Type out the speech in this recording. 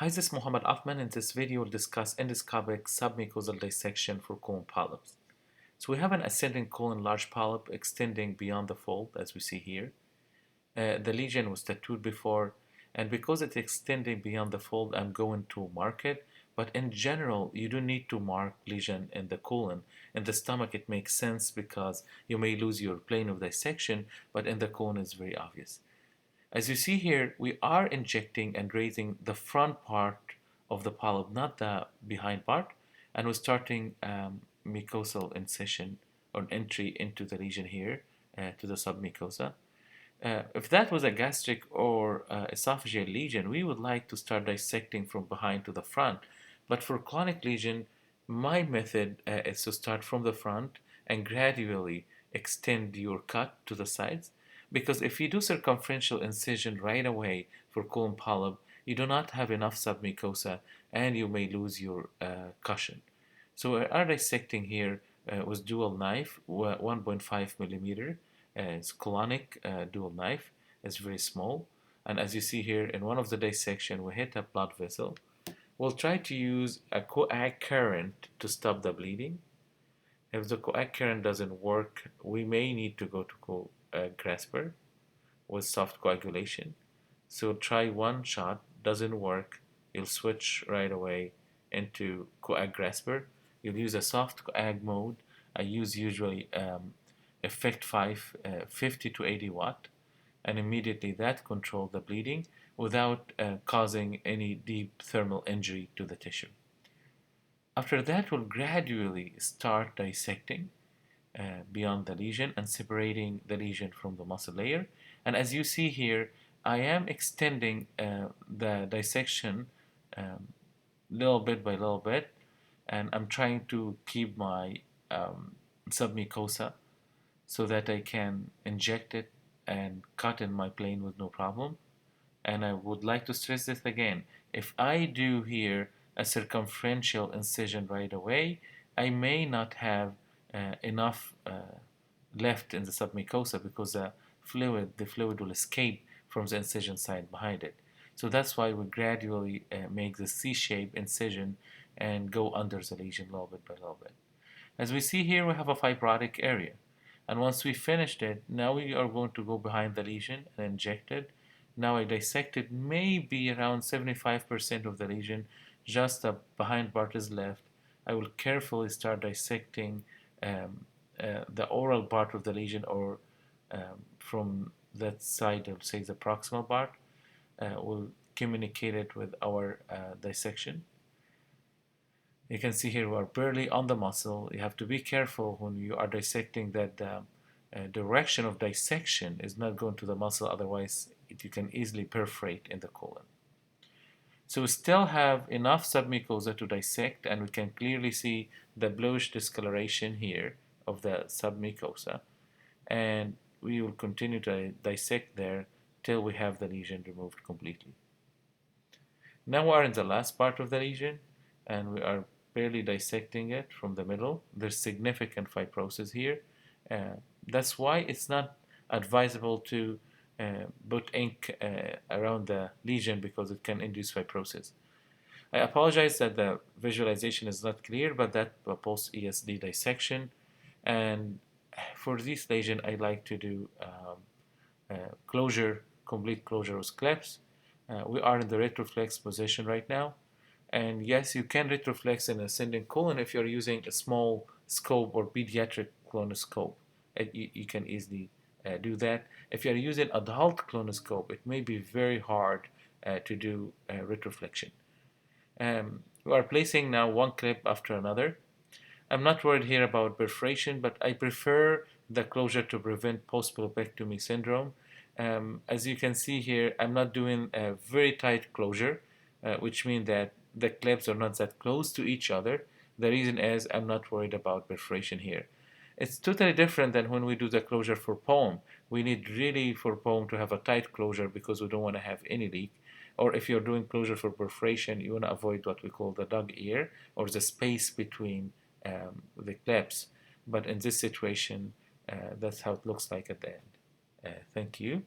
Hi, this is Muhammad Athman. In this video, we'll discuss endoscopic submucosal dissection for colon polyps. So we have an ascending colon large polyp extending beyond the fold, as we see here. The lesion was tattooed before, and because it's extending beyond the fold, I'm going to mark it. But in general, you don't need to mark lesion in the colon. In the stomach, it makes sense because you may lose your plane of dissection, but in the colon, it's very obvious. As you see here, we are injecting and raising the front part of the polyp, not the behind part, and we're starting mucosal incision or entry into the lesion here to the submucosa. If that was a gastric or esophageal lesion, we would like to start dissecting from behind to the front. But for chronic lesion, my method is to start from the front and gradually extend your cut to the sides. Because if you do circumferential incision right away for colon polyp, you do not have enough submucosa and you may lose your cushion. So our dissecting here was dual knife, 1.5 millimeter. It's colonic dual knife. It's very small. And as you see here, in one of the dissection, we hit a blood vessel. We'll try to use a coag current to stop the bleeding. If the coag current doesn't work, we may need to go to grasper with soft coagulation. So try one shot, doesn't work, you'll switch right away into coag grasper. You'll use a soft coag mode. I use usually effect 5, 50 to 80 watt, and immediately that controls the bleeding without causing any deep thermal injury to the tissue. After that, we'll gradually start dissecting beyond the lesion and separating the lesion from the muscle layer. And as you see here, I am extending the dissection little bit by little bit, and I'm trying to keep my submucosa so that I can inject it and cut in my plane with no problem. And I would like to stress this again. If I do here a circumferential incision right away, I may not have enough left in the submucosa because the fluid will escape from the incision side behind it. So that's why we gradually make the C-shape incision and go under the lesion little bit by little bit. As we see here, we have a fibrotic area. And once we finished it, now we are going to go behind the lesion and inject it. Now I dissected maybe around 75% of the lesion, just the behind part is left. I will carefully start dissecting the oral part of the lesion, or from that side, I would say the proximal part. We'll communicate it with our dissection. You can see here we are barely on the muscle. You have to be careful when you are dissecting that the direction of dissection is not going to the muscle, otherwise you can easily perforate in the colon. So we still have enough submucosa to dissect, and we can clearly see the bluish discoloration here of the submucosa, and we will continue to dissect there till we have the lesion removed completely. Now we are in the last part of the lesion, and we are barely dissecting it from the middle. There's significant fibrosis here. That's why it's not advisable to put ink around the lesion, because it can induce fibrosis. I apologize that the visualization is not clear, but that post-ESD dissection. And for this lesion, I like to do closure, complete closure with clips. We are in the retroflex position right now. And yes, you can retroflex in ascending colon if you're using a small scope or pediatric colonoscope. You can easily do that. If you're using adult colonoscope, it may be very hard to do retroflexion. We are placing now one clip after another. I'm not worried here about perforation, but I prefer the closure to prevent post-polypectomy syndrome. As you can see here, I'm not doing a very tight closure, which means that the clips are not that close to each other. The reason is I'm not worried about perforation here. It's totally different than when we do the closure for POEM. We need really for POEM to have a tight closure because we don't want to have any leak. Or if you're doing closure for perforation, you want to avoid what we call the dog ear, or the space between the clips. But in this situation, that's how it looks like at the end. Thank you.